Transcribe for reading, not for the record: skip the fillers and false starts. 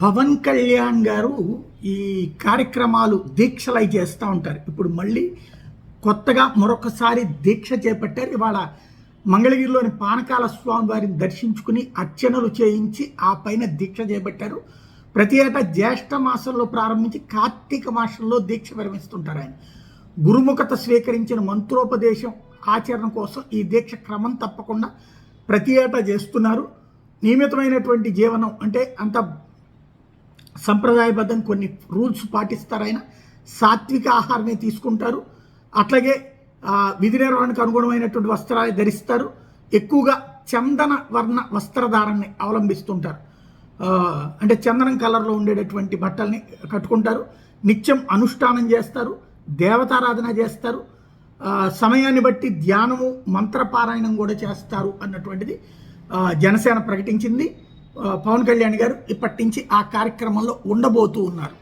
పవన్ కళ్యాణ్ గారు ఈ కార్యక్రమాలు దీక్షలై చేస్తూ ఉంటారు. ఇప్పుడు మళ్ళీ కొత్తగా మరొకసారి దీక్ష చేపట్టారు. ఇవాళ మంగళగిరిలోని పానకాల స్వామి వారిని దర్శించుకుని అర్చనలు చేయించి ఆ పైన దీక్ష చేపట్టారు. ప్రతి ఏటా జ్యేష్ఠ మాసంలో ప్రారంభించి కార్తీక మాసంలో దీక్ష విరమిస్తుంటారు. ఆయన గురుముఖత స్వీకరించిన మంత్రోపదేశం ఆచరణ కోసం ఈ దీక్ష క్రమం తప్పకుండా ప్రతి ఏటా చేస్తున్నారు. నియమితమైనటువంటి జీవనం అంటే అంత సంప్రదాయబద్ధం కొన్ని రూల్స్ పాటిస్తారు. ఆయన సాత్విక ఆహారమే తీసుకుంటారు. అట్లాగే విధి నిర్వహణకు అనుగుణమైనటువంటి వస్త్రాలు ధరిస్తారు. ఎక్కువగా చందన వర్ణ వస్త్రధారణని అవలంబిస్తుంటారు. అంటే చందనం కలర్లో ఉండేటటువంటి బట్టల్ని కట్టుకుంటారు. నిత్యం అనుష్ఠానం చేస్తారు, దేవతారాధన చేస్తారు, సమయాన్ని బట్టి ధ్యానము మంత్రపారాయణం కూడా చేస్తారు అన్నటువంటిది జనసేన ప్రకటించింది. పవన్ కళ్యాణ్ గారు ఇప్పటి నుంచి ఆ కార్యక్రమంలో ఉండబోతూ ఉన్నారు.